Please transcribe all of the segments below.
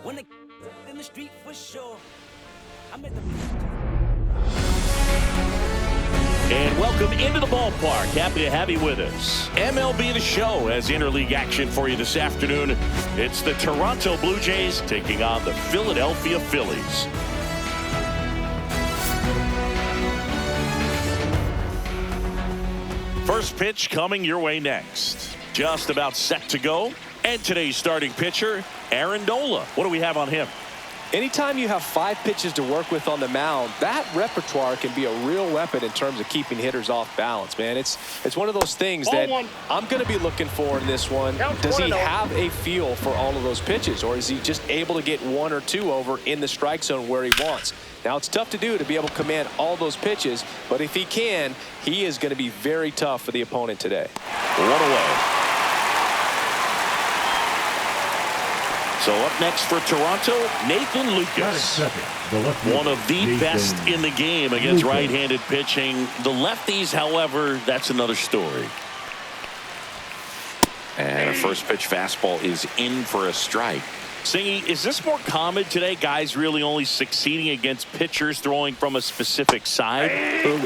When they in the street for sure. I'm at the. And welcome into the ballpark. Happy to have you with us. MLB The Show has interleague action for you this afternoon. It's the Toronto Blue Jays taking on the Philadelphia Phillies. First pitch coming your way next. Just about set to go. And today's starting pitcher, Aaron Nola. What do we have on him? Anytime you have 5 pitches to work with on the mound, that repertoire can be a real weapon in terms of keeping hitters off balance, man. It's one of those things that I'm going to be looking for in this one. Does he have a feel for all of those pitches, or is he just able to get 1 or 2 over in the strike zone where he wants? Now, it's tough to do to be able to command all those pitches, but if he can, he is going to be very tough for the opponent today. One away. So up next for Toronto, Nathan Lucas. One of the best in the game against right-handed pitching. The lefties, however, that's another story. And a first pitch fastball is in for a strike. Singy, is this more common today, guys really only succeeding against pitchers throwing from a specific side?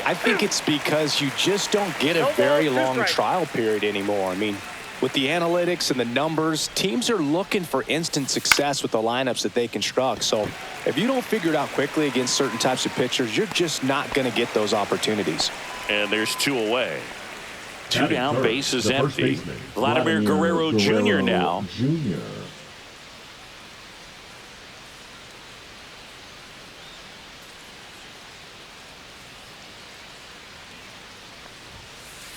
I think it's because you just don't get a very long trial period anymore. I mean, with the analytics and the numbers, teams are looking for instant success with the lineups that they construct. So if you don't figure it out quickly against certain types of pitchers, you're just not going to get those opportunities. And there's 2 away. 2 down, bases empty. Vladimir Guerrero Jr. now.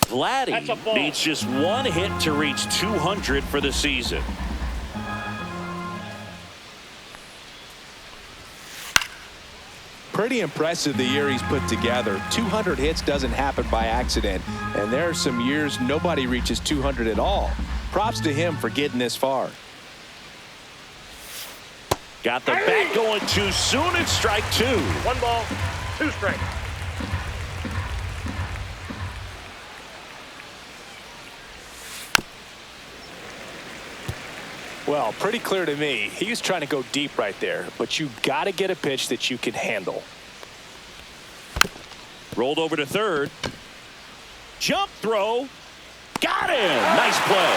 Vladdy needs just 1 hit to reach 200 for the season. Pretty impressive the year he's put together. 200 hits doesn't happen by accident, and there are some years nobody reaches 200 at all. Props to him for getting this far. Got the bat going too soon. It's strike 2. 1 ball, 2 strikes. Well, pretty clear to me. He was trying to go deep right there, but you got to get a pitch that you can handle. Rolled over to third. Jump throw. Got him. Nice play.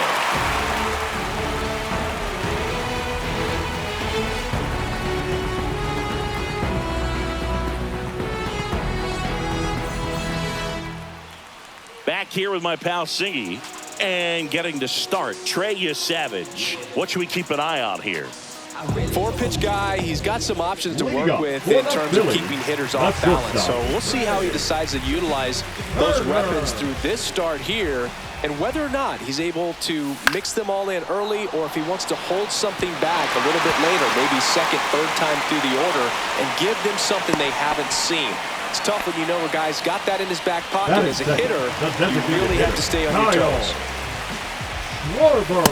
Back here with my pal Singy. And getting to start, Trey Yesavage. What should we keep an eye on here? 4-pitch guy. He's got some options to work with in terms of keeping hitters off balance. So we'll see how he decides to utilize those weapons through this start here, and whether or not he's able to mix them all in early, or if he wants to hold something back a little bit later, maybe second, third time through the order, and give them something they haven't seen. It's tough when you know a guy's got that in his back pocket. As a hitter, you really have to stay on your toes.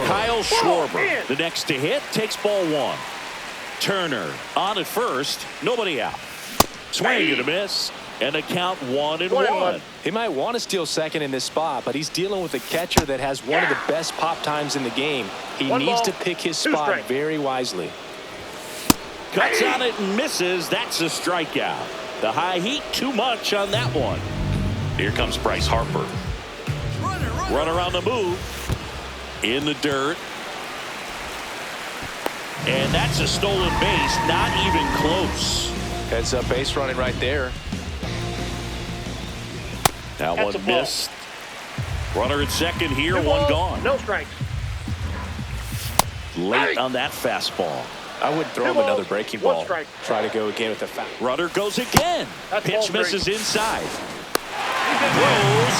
Kyle Schwarber, the next to hit, takes ball 1. Turner on at first, nobody out. Swing and a miss, and a count 1-1. He might want to steal second in this spot, but he's dealing with a catcher that has one of the best pop times in the game. He needs to pick his spot very wisely. Cuts on it and misses. That's a strikeout. The high heat, too much on that one. Here comes Bryce Harper. Runner on the move. In the dirt. And that's a stolen base. Not even close. Heads up base running right there. That one missed. Runner at second here. 1 gone. No strikes. Late on that fastball. I wouldn't throw him another breaking ball. Try to go again with the foul. Runner goes again. Pitch misses inside. Throw,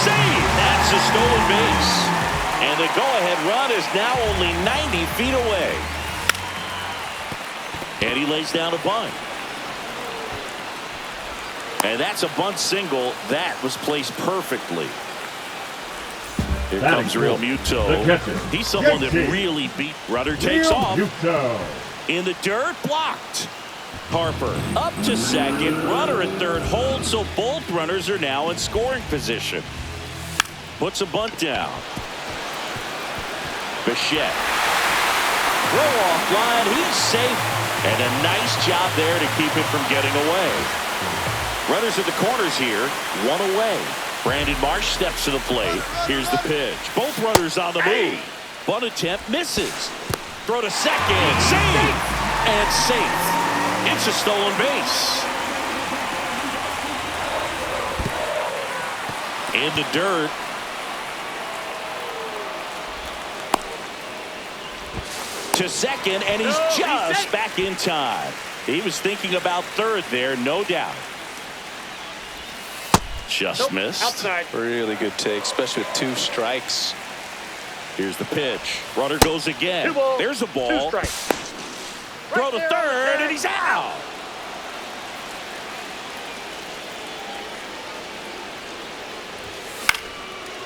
save. That's a stolen base. And the go-ahead run is now only 90 feet away. And he lays down a bunt. And that's a bunt single. That was placed perfectly. Here comes Real Muto. He's someone that really beat. Runner takes off. In the dirt, blocked. Harper up to second. Runner at third holds, so both runners are now in scoring position. Puts a bunt down. Bichette. Throw off line. He's safe. And a nice job there to keep it from getting away. Runners at the corners here, one away. Brandon Marsh steps to the plate. Here's the pitch. Both runners on the move. Bunt attempt misses. Throw to second. Save. And safe. It's a stolen base. In the dirt. To second, and he's just back in time. He was thinking about third there, no doubt. Just missed. Outside. Really good take, especially with 2 strikes. Here's the pitch. Runner goes again. There's a ball. 2 strikes. Throw to third, and he's out.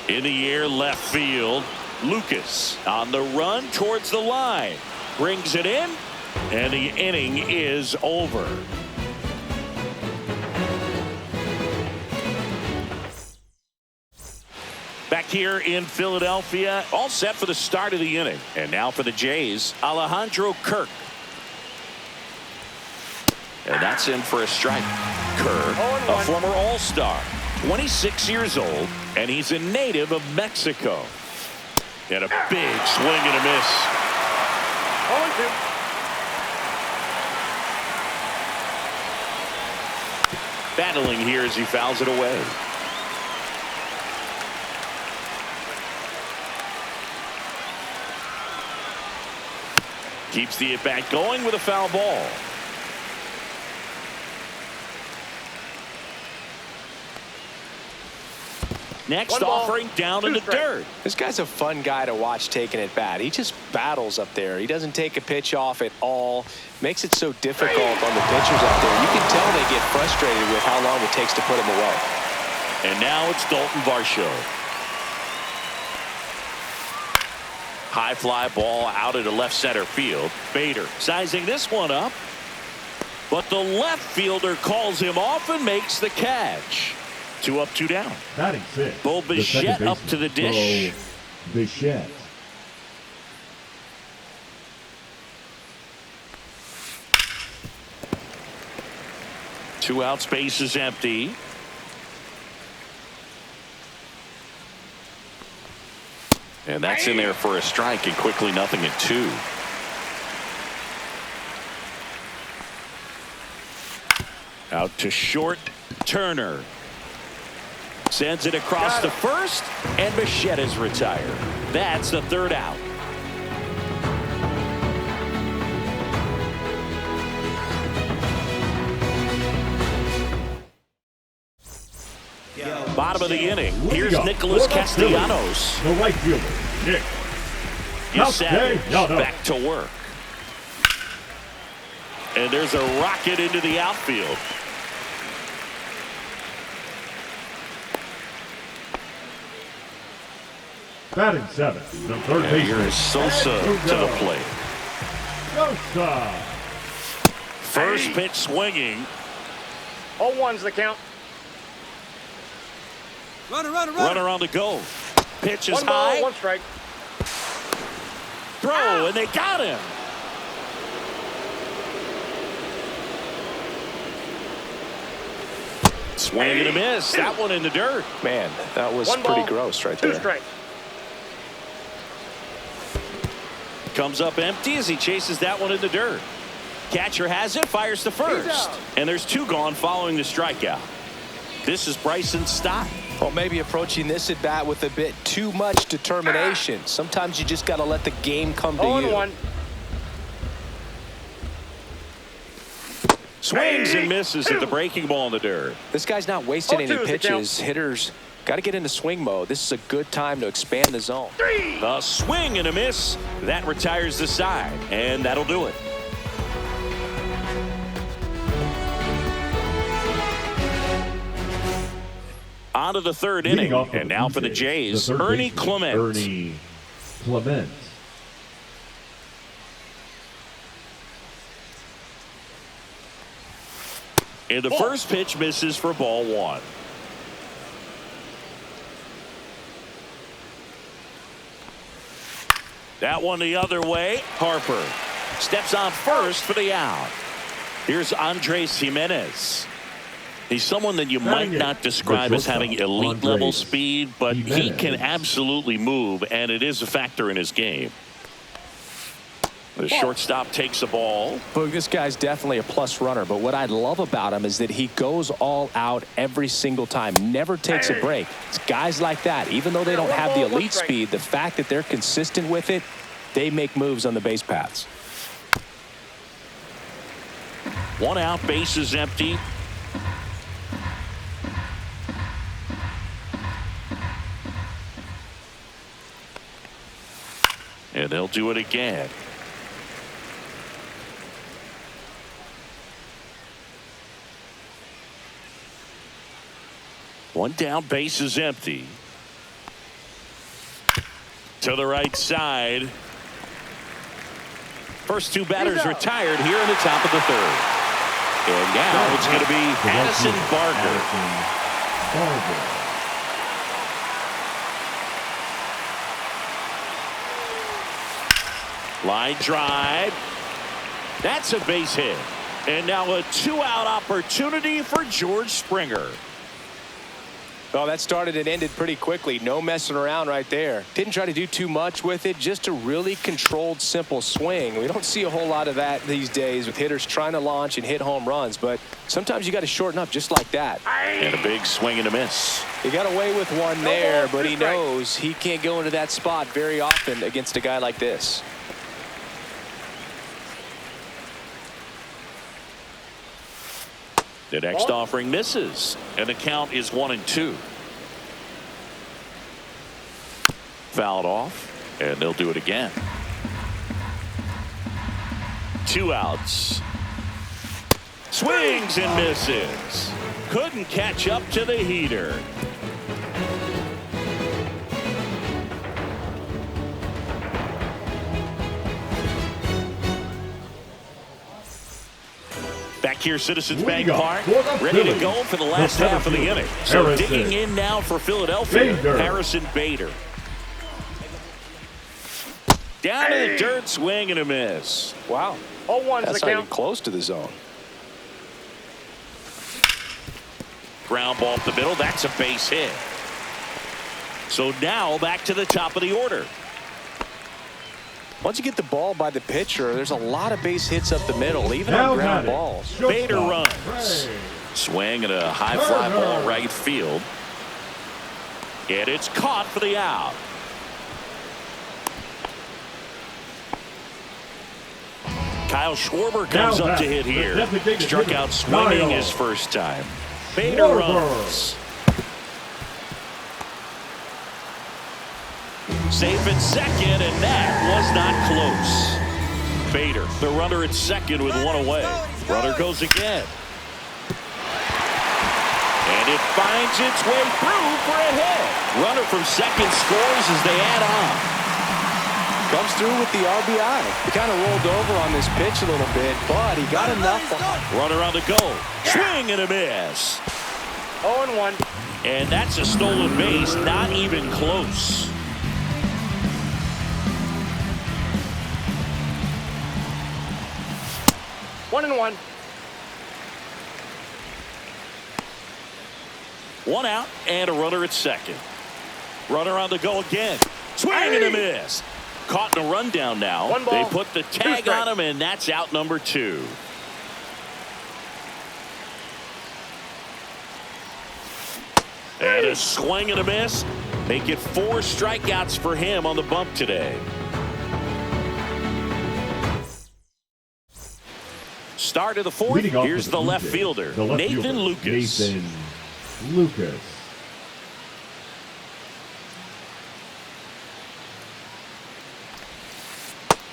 In the air, left field. Lucas on the run towards the line. Brings it in, and the inning is over. Back here in Philadelphia, all set for the start of the inning. And now for the Jays, Alejandro Kirk. And that's in for a strike. Kirk, a former All-Star, 26 years old, and he's a native of Mexico. And a big swing and a miss. 0-2. Battling here as he fouls it away. Keeps the at-bat going with a foul ball. Next offering down in the dirt. This guy's a fun guy to watch taking at bat. He just battles up there. He doesn't take a pitch off at all. Makes it so difficult on the pitchers out there. You can tell they get frustrated with how long it takes to put him away. And now it's Dalton Varsho. High fly ball out into left center field. Bader sizing this one up. But the left fielder calls him off and makes the catch. 2 up, 2 down. Batting 6. Bo Bichette up to the dish. Bichette. Two outs, base is empty. And that's in there for a strike, and quickly 0-2. Out to short, Turner. Sends it across to first, and Bichette is retired. That's the 3rd out. Bottom of the inning. Here's Nicholas Castellanos. The right fielder, Nick. Castellanos back to work. And there's a rocket into the outfield. Batting 7, the third baseman. Here's Sosa to the plate. Sosa. First pitch swinging. 0-1's the count. Runner on the go. Pitch is 1 ball, high. 1 strike. Throw, and they got him. Swing and a miss. That one in the dirt. Man, that was 1 pretty ball, gross right 2 there. strikes. Comes up empty as he chases that one in the dirt. Catcher has it, fires to first. And there's 2 gone following the strikeout. This is Bryson Stott. Well, maybe approaching this at bat with a bit too much determination. Sometimes you just got to let the game come to you. 0-1. Swings and misses at the breaking ball in the dirt. This guy's not wasting any 0-2 is the count. pitches. Hitters got to get into swing mode. This is a good time to expand the zone. A swing and a miss. That retires the side, and that'll do it. On to the 3rd inning, and now for the Jays, Ernie Clement. Ernie Clement. And the first pitch misses for ball 1. That one the other way. Harper steps on first for the out. Here's Andres Gimenez. He's someone that you might not describe as having elite level speed, but he can absolutely move, and it is a factor in his game. The shortstop takes the ball. Boog, this guy's definitely a plus runner, but what I love about him is that he goes all out every single time, never takes a break. It's guys like that, even though they don't have the elite speed, the fact that they're consistent with it, they make moves on the base paths. 1 out, base is empty. And they'll do it again. One down, base is empty. To the right side. First 2 batters retired here in the top of the 3rd. And now it's going to be Addison Barger. Line drive. That's a base hit. And now a 2-out opportunity for George Springer. Well, that started and ended pretty quickly. No messing around right there. Didn't try to do too much with it. Just a really controlled, simple swing. We don't see a whole lot of that these days with hitters trying to launch and hit home runs. But sometimes you got to shorten up just like that. And a big swing and a miss. He got away with one there, but he knows he can't go into that spot very often against a guy like this. The next offering misses, and the count is 1-2. Fouled off, and they'll do it again. 2 outs. Swings and misses. Couldn't catch up to the heater. Back here, Citizens Bank Park, ready to go for the last half of the inning. So digging in now for Philadelphia, Harrison Bader. Down to the dirt, swing and a miss. Wow. 0-1's That's the not count. even close to the zone. Ground ball up the middle. That's a base hit. So now back to the top of the order. Once you get the ball by the pitcher, there's a lot of base hits up the middle, even on ground balls. Bader runs. Swing and a high fly ball right field. And it's caught for the out. Kyle Schwarber comes up to hit here. Struck out swinging his first time. Bader runs. Safe at second, and that was not close. Bader, the runner at second with 1 away. Runner goes again. And it finds its way through for a hit. Runner from second scores as they add on. Comes through with the RBI. He kind of rolled over on this pitch a little bit, but he got enough. Runner on the go. Swing and a miss. 0-1. And that's a stolen base, not even close. One and one. 1 out and a runner at second. Runner on the go again. Swing and a miss. Caught in a rundown now. One ball. They put the tag on him, and that's out number 2. And a swing and a miss. Make it 4 strikeouts for him on the bump today. Start of the 4th. Here's the left fielder, Nathan Lucas. Nathan Lucas.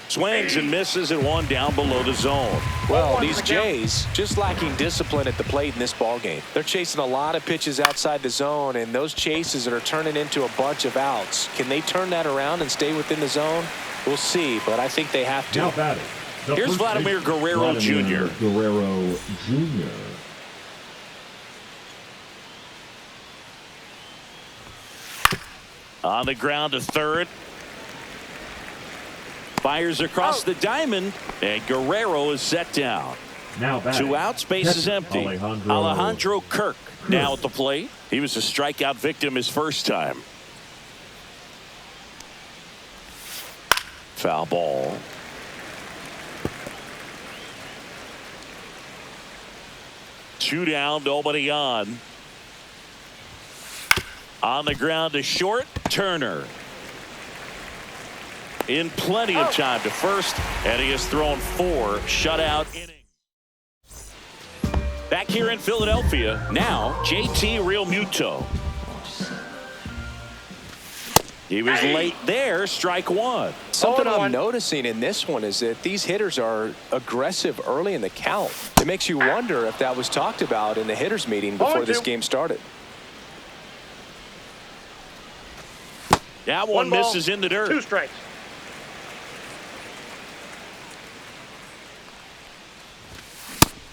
Swings and misses and 1 down below the zone. Well, these Jays just lacking discipline at the plate in this ballgame. They're chasing a lot of pitches outside the zone, and those chases that are turning into a bunch of outs. Can they turn that around and stay within the zone? We'll see, but I think they have to. Now batting. Here's Vladimir Guerrero Jr. Guerrero Jr. On the ground to third. Fires across the diamond, and Guerrero is set down. Now batting. 2 outs, base is empty. Alejandro Kirk now at the plate. He was a strikeout victim his first time. Foul ball. Two down, nobody on. On the ground to short, Turner. In plenty of time to first, and he has thrown 4 shutout innings. Back here in Philadelphia, now JT Realmuto. He was late there, strike 1. Something I'm noticing in this one is that these hitters are aggressive early in the count. It makes you wonder if that was talked about in the hitters meeting before this game started. That one misses in the dirt. 2 strikes.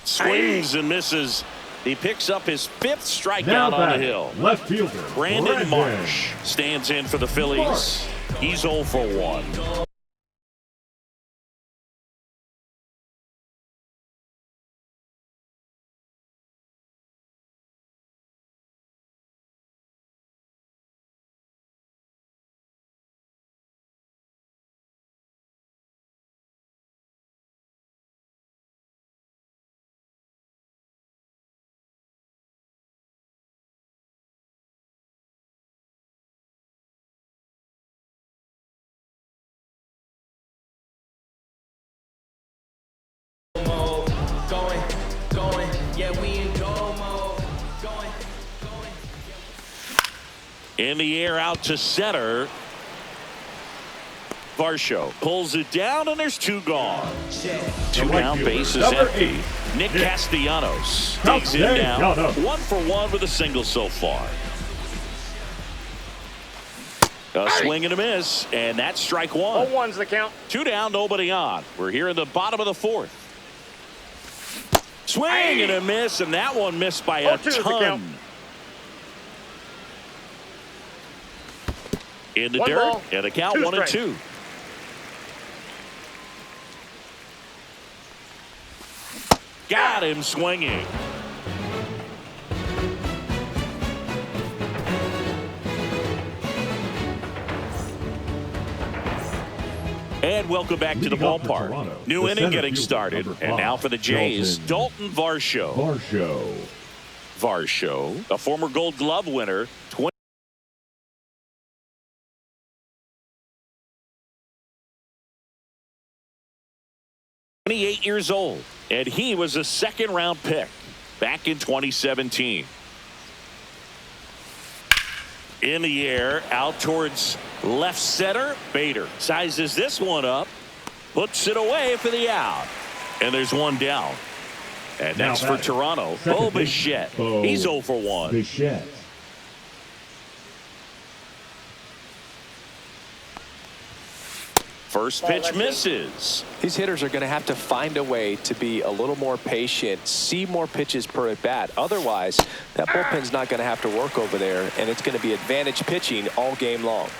Swings and misses. He picks up his 5th strikeout on the hill. Left fielder Brandon Marsh stands in for the Phillies. He's 0 for 1. In the air out to center. Varsho pulls it down, and there's 2 gone. 2 down, base is empty. Nick Castellanos digs in now. 1 for 1 with a single so far. A swing and a miss, and that's strike 1. 0-1's the count. 2 down, nobody on. We're here in the bottom of the 4th. Swing and a miss, and that one missed by a ton. In the dirt, and a count 1 and 2. Got him swinging. And welcome back to the ballpark. New inning getting started. And now for the Jays, Dalton Varsho. Varsho, a former Gold Glove winner, 28 years old, and he was a 2nd-round pick back in 2017. In the air, out towards left center. Bader sizes this one up, puts it away for the out, and there's 1 down. And that's for Toronto. Bo Bichette. He's 0 for 1. Bichette. First pitch misses. These hitters are going to have to find a way to be a little more patient, see more pitches per at bat. Otherwise, that bullpen's not going to have to work over there, and it's going to be advantage pitching all game long.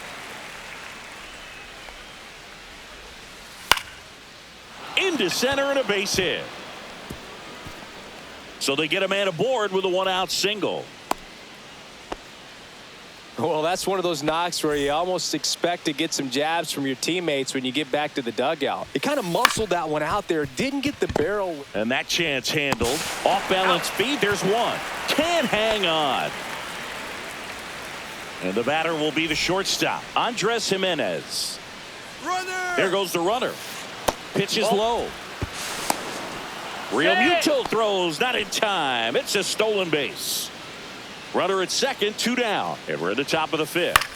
Into center and a base hit. So they get a man aboard with a 1-out single. Well, that's one of those knocks where you almost expect to get some jabs from your teammates when you get back to the dugout. He kind of muscled that one out there, didn't get the barrel. And that chance handled. Off balance speed, there's 1. Can't hang on. And the batter will be the shortstop, Andres Jimenez. Runner! There goes the runner. Pitch is low. Realmuto throws, not in time. It's a stolen base. Runner at second, 2 down, and we're at the top of the 5th.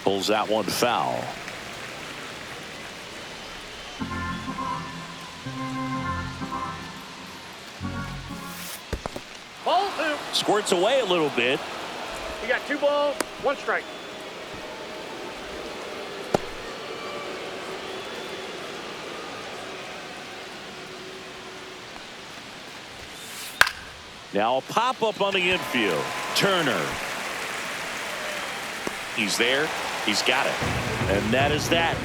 Pulls that one foul. Ball 2. Squirts away a little bit. You got 2 balls, 1 strike. Now a pop-up on the infield. Turner. He's there. He's got it. And that is that.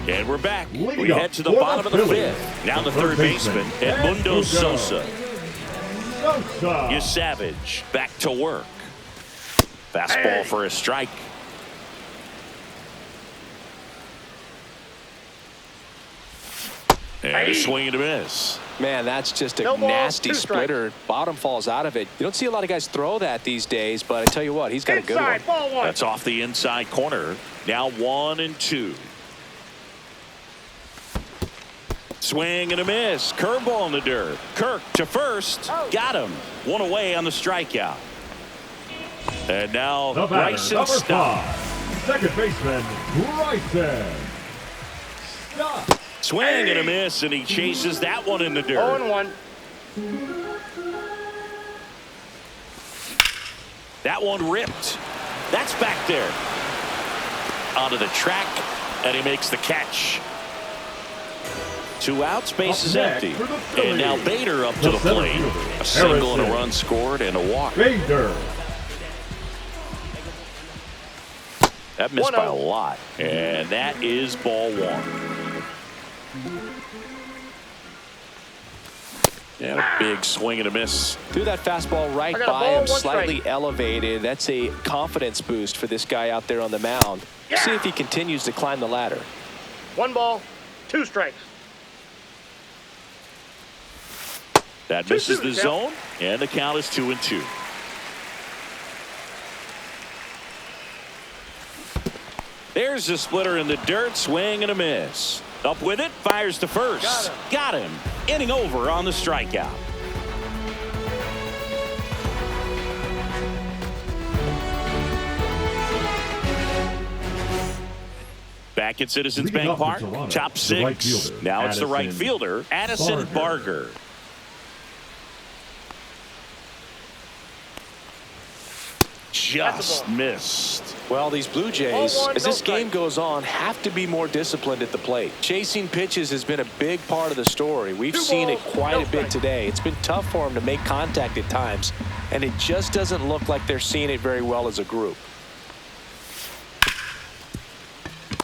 And we're back. Leading We up head to the for bottom the of the Phillies, fifth. Now the third third baseman, Edmundo Sosa. Sosa. Savage back to work. Fastball for a strike. And a swing and a miss. Man, that's just a No ball, nasty 2 splitter. Bottom falls out of it. You don't see a lot of guys throw that these days, but I tell you what, he's got a good one. Inside, ball 1. That's off the inside corner. Now 1-2. Swing and a miss. Curveball in the dirt. Kirk to first. Got him. One away on the strikeout. And now The batter, Bryson number Stott. 5, second baseman, Bryson Stott. Swing and a miss, and he chases that one in the dirt. 0-1. That one ripped. That's back there. Onto the track, and he makes the catch. 2 outs, base is empty. And now Bader up to the plate. A single and a run scored and a walk. Bader. That missed by a lot. And that is ball 1. And a big swing and a miss. Threw that fastball right I got a by ball, him, 1 slightly strike. elevated. That's a confidence boost for this guy out there on the mound. See if he continues to climb the ladder. 1 ball, 2 strikes. That 2-2, misses the Jeff. zone, and the count is 2-2. There's the splitter in the dirt, swing and a miss. Up with it, fires to first. Got him. Inning over on the strikeout. Back at Citizens Leading Bank up for Park, Toronto, top the right 6. fielder, Now it's the right Addison fielder, Addison Barger. Just missed. Well, these Blue Jays, Ball 1, as no this game strike. goes on, have to be more disciplined at the plate. Chasing pitches has been a big part of the story. We've 2 seen it balls, quite no a bit strike. today. It's been tough for them to make contact at times, and it just doesn't look like they're seeing it very well as a group.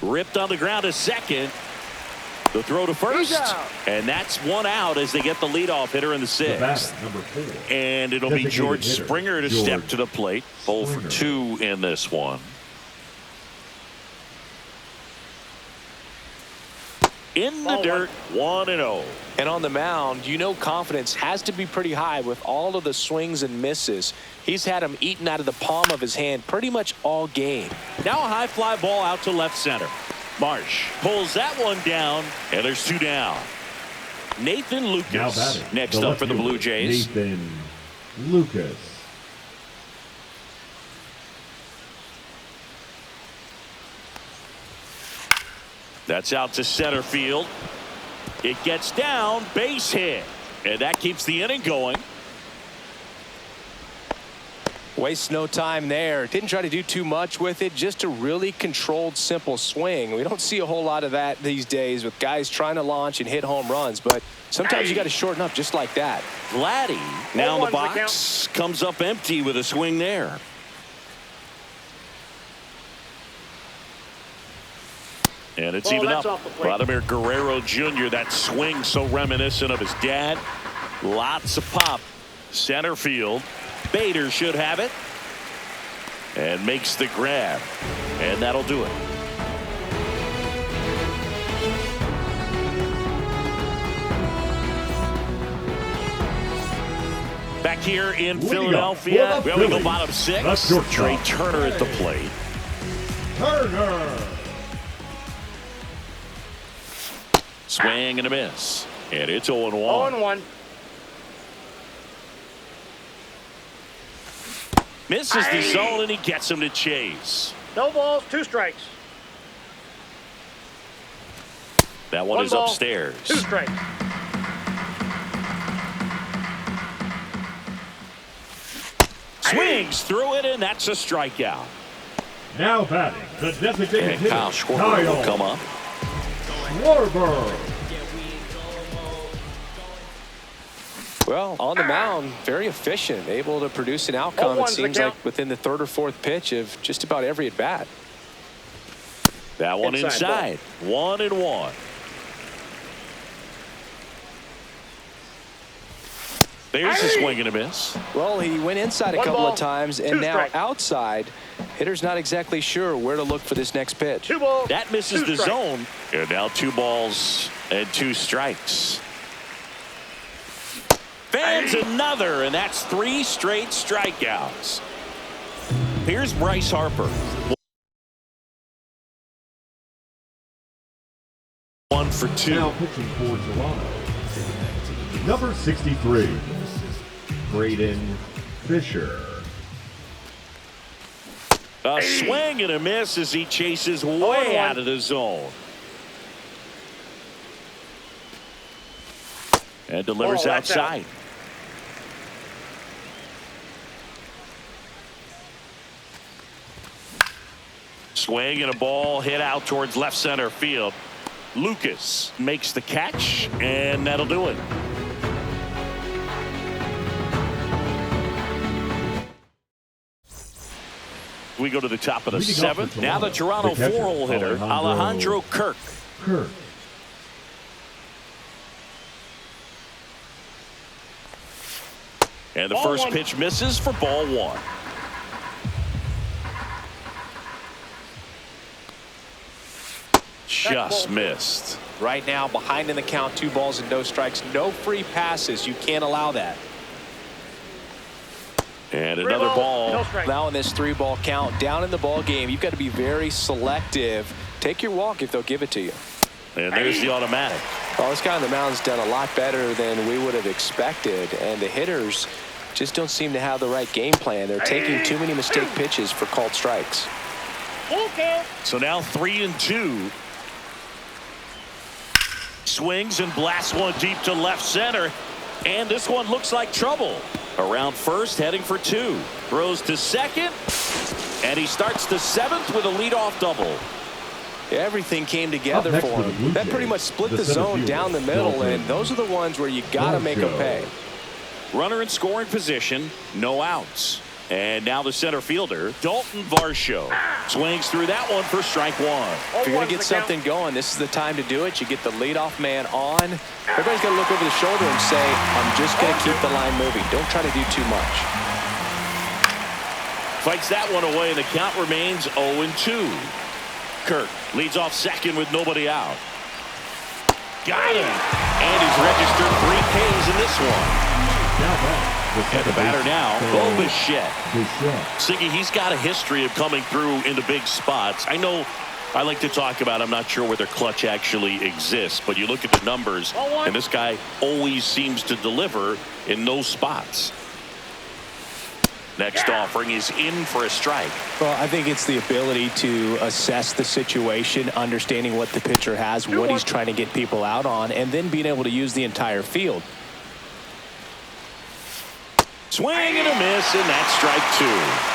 Ripped on the ground a second. The throw to first. out. And that's 1 out as they get the leadoff hitter in the The batter, 6th. number 4. And it'll be Designated George hitter, Springer to George step to the plate. 0 for Springer. 2 in this one. In the Ball dirt, 1-0. And on the mound, you know confidence has to be pretty high with all of the swings and misses. He's had them eaten out of the palm of his hand pretty much all game. Now a high fly ball out to left center. Marsh pulls that one down, and there's 2 down. Nathan Now Lucas batting, next the up left for the Blue fielder, Jays. Nathan Lucas. That's out to center field. It gets down, base hit. And that keeps the inning going. Wastes no time there. Didn't try to do too much with it. Just a really controlled, simple swing. We don't see a whole lot of that these days with guys trying to launch and hit home runs. But sometimes you got to shorten up just like that. Vladdy now in the 1-1's the box. Comes up empty with a swing there. And it's Ball, even that's up. off the plate. Vladimir Guerrero Jr., that swing so reminiscent of his dad. Lots of pop. Center field. Bader should have it. And makes the grab. And that'll do it. Back here in Leading Philadelphia, up for the we go Phillies, bottom the 6. shortstop, Trey Turner at the plate. Turner. Swing and a miss. And it's 0-1. 0-1. Misses the zone, and he gets him to chase. No balls, 2 strikes. That one 1 is ball, upstairs. 2 strikes. Swings through it, and that's a strikeout. Now batting, the designated And hitter, Kyle Schwarber will come up. Schwarber. Well, on the mound, very efficient, able to produce an outcome, it 0-1's the seems count. like, within the 3rd or 4th pitch of just about every at-bat. That one inside. 1-1. There's a swing and a miss. Well, he went inside a couple of times, and now outside. Hitter's not exactly sure where to look for this next pitch. 2 balls. That misses the zone. And now 2 balls and 2 strikes. Fans another, and that's 3 straight strikeouts. Here's Bryce Harper. 1 for 2. Now pitching for Toronto, number 63, Braden Fisher. A swing and a miss as he chases way out of the zone. And delivers outside. Swing and a ball hit out towards left center field. Lucas makes the catch, and that'll do it. We go to the top of the 7th. Now the Toronto 4-hole hitter, Alejandro Kirk. And the first pitch misses for ball 1. Just missed. Right now, behind in the count, 2 balls and no strikes. No free passes. You can't allow that. And another ball. Now in this 3-ball count, down in the ball game, you've got to be very selective. Take your walk if they'll give it to you. And there's the automatic. Well, this guy on the mound's done a lot better than we would have expected, and the hitters just don't seem to have the right game plan. They're taking too many mistake pitches for called strikes. So now 3-2. Swings and blasts one deep to left center, and this one looks like trouble. Around first, heading for 2. Throws to second, and he starts the 7th with a leadoff double. Everything came together for him. That pretty much split the zone down the middle, and those are the ones where you got to make them pay. Runner in scoring position, no outs. And now the center fielder, Dalton Varsho, swings through that one for strike 1. If you're going to get something going, this is the time to do it. You get the leadoff man on. Everybody's got to look over the shoulder and say, I'm just going to keep the line moving. Don't try to do too much. Fights that one away, and the count remains 0-2. Kirk leads off second with nobody out. Got him. And he's registered 3 Ks in this one. And the batter now, Bo Bichette. Siggy, he's got a history of coming through into big spots. I know I like to talk about, I'm not sure whether clutch actually exists, but you look at the numbers, and this guy always seems to deliver in those spots. Next offering is in for a strike. Well, I think it's the ability to assess the situation, understanding what the pitcher has, what he's trying to get people out on, and then being able to use the entire field. Swing and a miss, and that's strike 2.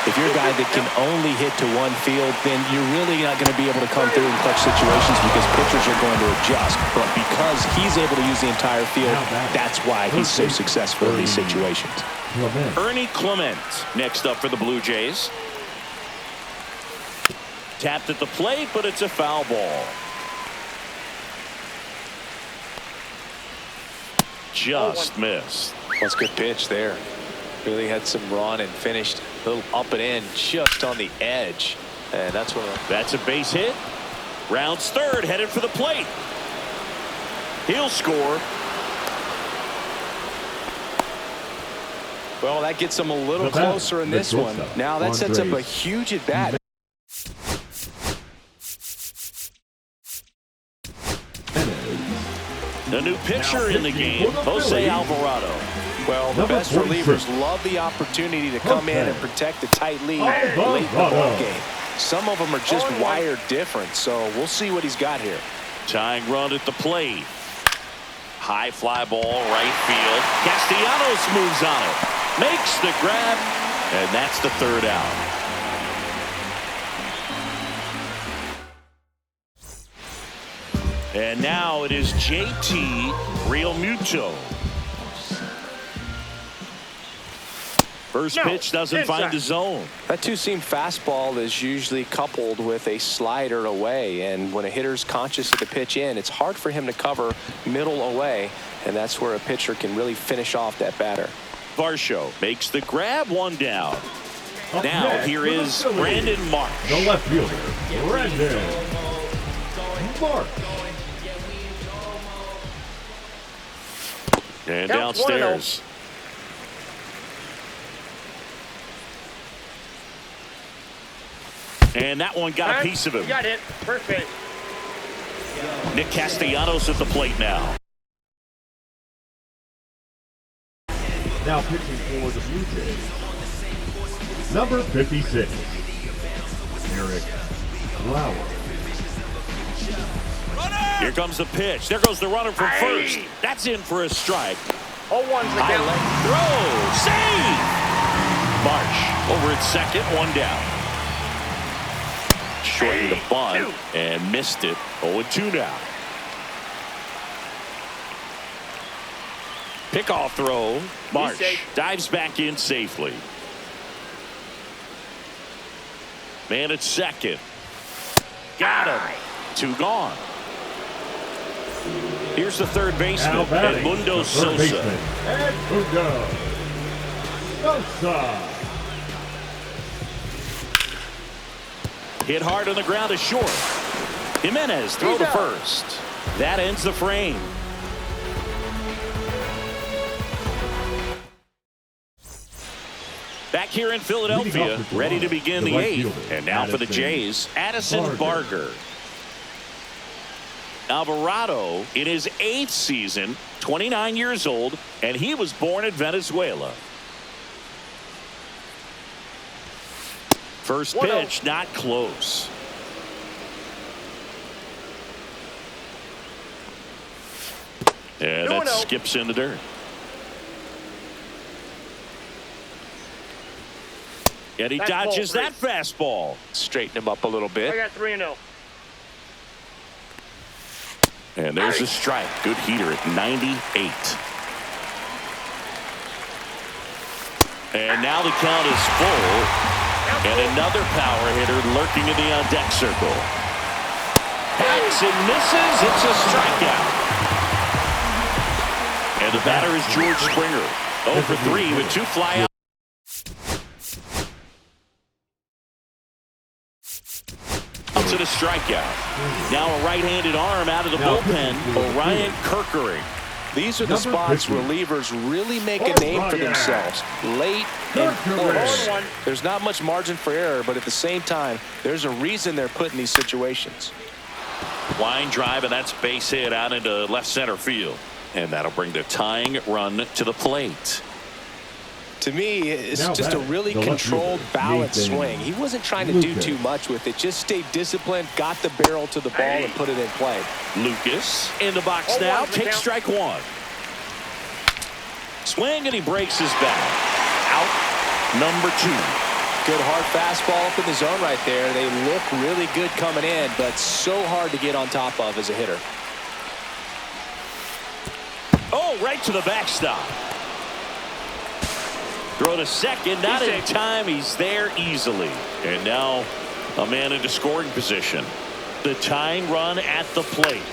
If you're a guy that can only hit to one field, then you're really not going to be able to come through in clutch situations because pitchers are going to adjust. But because he's able to use the entire field, that's why he's so successful in these situations. Ernie Clement next up for the Blue Jays. Tapped at the plate, but it's a foul ball. Just missed. That's a good pitch there. Really had some run and finished a little up and in just on the edge. And that's a base hit. Rounds third, headed for the plate. He'll score. Well, that gets him a little closer in this one. Now that sets up a huge at bat. The new pitcher in the game, Jose Alvarado. Well, the best relievers love the opportunity to come in and protect a tight lead late in the ball game. Some of them are just wired different, so we'll see what he's got here. Tying run at the plate. High fly ball, right field. Castellanos moves on it. Makes the grab, and that's the 3rd out. And now it is JT Realmuto. First pitch doesn't find the zone. That two-seam fastball is usually coupled with a slider away, and when a hitter's conscious of the pitch in, it's hard for him to cover middle away, and that's where a pitcher can really finish off that batter. Varsho makes the grab, one down. Up Now next here for the is Phillies, Brandon Marsh. the left fielder, Brandon Marsh. And Count downstairs. And that one got a piece of him. You got hit. First pitch. Nick Castellanos at the plate now. Now pitching for the Blue Jays, number 56, Eric Lauer. Here comes the pitch. There goes the runner from first. That's in for a strike. 0-1's the count. Throw. Save. Marsh over at second. One down. Shortened the bunt and missed it. 0-2 now. Pickoff throw. Marsh dives back in safely. Man at second. Got him. 2 gone. Here's the third baseman, Edmundo Sosa. Edmundo Sosa. Hit hard on the ground to short. Jimenez throw to first. That ends the frame. Back here in Philadelphia, ready to begin the 8th. And now for the Jays, Addison Barger. Alvarado in his 8th season, 29 years old, and he was born in Venezuela. First pitch, not close. And that skips in the dirt. And he dodges that fastball. Straighten him up a little bit. I got 3-0. And there's a strike. Good heater at 98. And now the count is full. And another power hitter lurking in the on-deck circle. Hacks and misses. It's a strikeout. And the batter is George Springer. 0 for 3 with 2 flyouts. To the strikeout. Now a right-handed arm out of the bullpen. Orion Kerkering. These are the spots relievers really make a name for themselves. Late and close. There's not much margin for error, but at the same time, there's a reason they're put in these situations. Line drive, and that's base hit out into left center field. And that'll bring the tying run to the plate. To me, it's just a really controlled, balanced swing. He wasn't trying to do too much with it. Just stayed disciplined, got the barrel to the ball, and put it in play. Lucas in the box now. Takes strike 1. Swing, and he breaks his bat. Out number 2. Good hard fastball up in the zone right there. They look really good coming in, but so hard to get on top of as a hitter. Oh, right to the backstop. Throw to second, not in time. He's there easily. And now a man into scoring position. The tying run at the plate.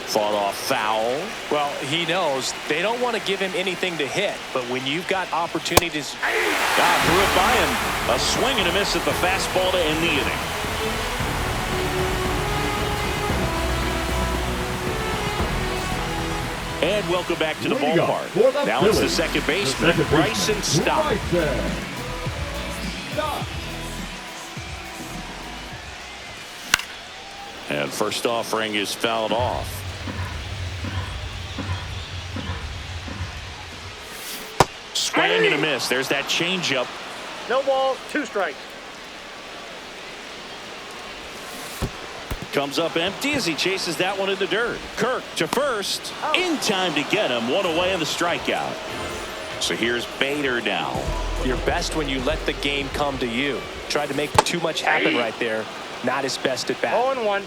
Fought off foul. Well, he knows they don't want to give him anything to hit, but when you've got opportunities. God threw it by him. A swing and a miss at the fastball to end the inning. And welcome back to the ballpark. Now it's the second baseman, Bryson Stott. And first offering is fouled off. Swing and a miss. There's that changeup. No balls, 2 strikes. Comes up empty as he chases that one in the dirt. Kirk to first. In time to get him. 1 away on the strikeout. So here's Bader now. You're best when you let the game come to you. Tried to make too much happen right there. Not his best at bat. 0-1.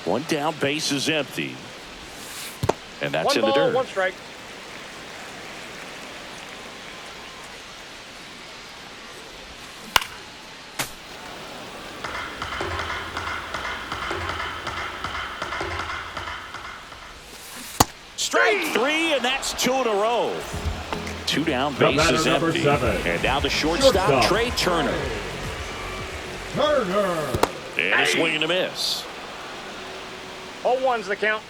1 down, base is empty. And that's 1 in the ball, dirt. 1 strike. Strike three, and that's 2 in a row. 2 down, bases empty. 7. And now the shortstop, Trey Turner. Turner. And a swing and a miss. 0-1's the count.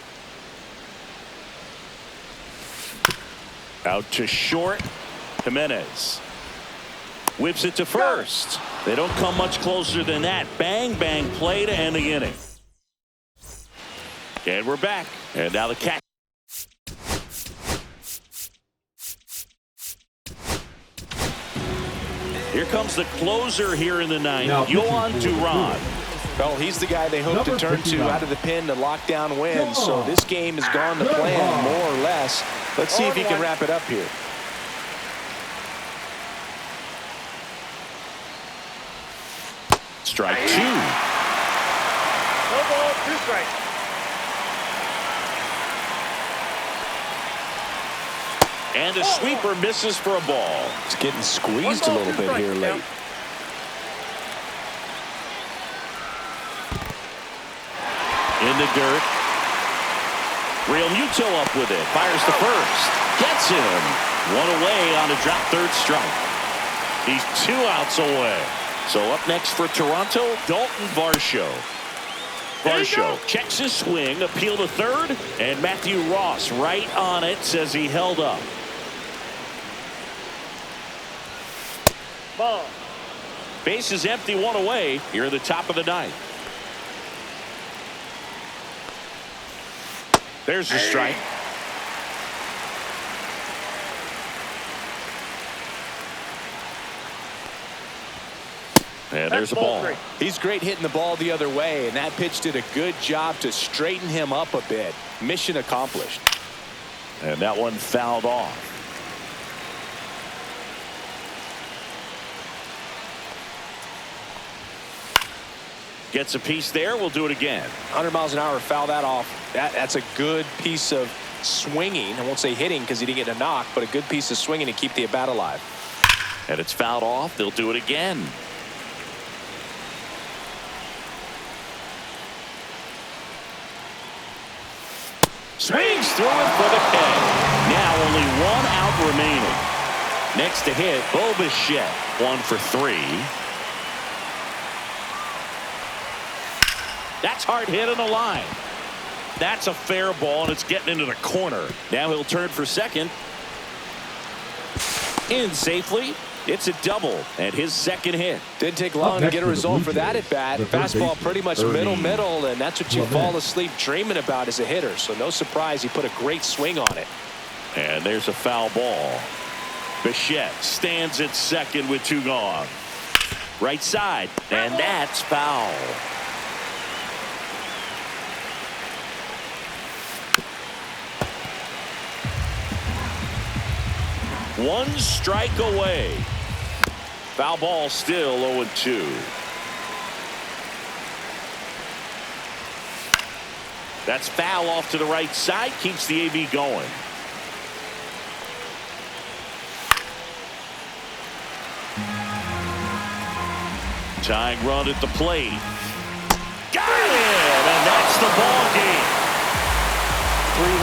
Out to short, Jimenez. Whips it to first. They don't come much closer than that. Bang, bang play to end the inning. And we're back. And now the catch. Here comes the closer here in the ninth, Yohan Duran. Well, he's the guy they hope to turn to out of the pen to lock down wins. So this game has gone to plan, more or less. Let's see if he can wrap it up here. Strike 2. No ball, 2 strikes. And a sweeper misses for a ball. It's getting squeezed a little bit here late. In the dirt. Real Muto up with it. Fires to first. Gets him. 1 away on a drop third strike. He's 2 outs away. So up next for Toronto, Dalton Varsho. Varsho checks his swing, appeal to third, and Matthew Ross right on it, says he held up. Ball. Base is empty, 1 away. Here at the top of the ninth. There's the strike. And there's a ball. He's great hitting the ball the other way, and that pitch did a good job to straighten him up a bit. Mission accomplished. And that one fouled off. Gets a piece there. We'll do it again. 100 miles an hour, foul that off. That's a good piece of swinging. I won't say hitting because he didn't get a knock, but a good piece of swinging to keep the at-bat alive. And it's fouled off. They'll do it again. Swings through it for the K. Now only 1 out remaining. Next to hit, Bo Bichette. 1 for 3. That's hard hit on the line. That's a fair ball, and it's getting into the corner. Now he'll turn for second. In safely. It's a double, and his second hit. Didn't take long to get a result for that at bat. Fastball pretty much middle, and that's what you fall asleep dreaming about as a hitter. So no surprise he put a great swing on it. And there's a foul ball. Bichette stands at second with 2 gone. Right side, and that's foul. One strike away. Foul ball still 0-2. That's foul off to the right side. Keeps the AV going. Tying run at the plate. Got it! And that's the ball game.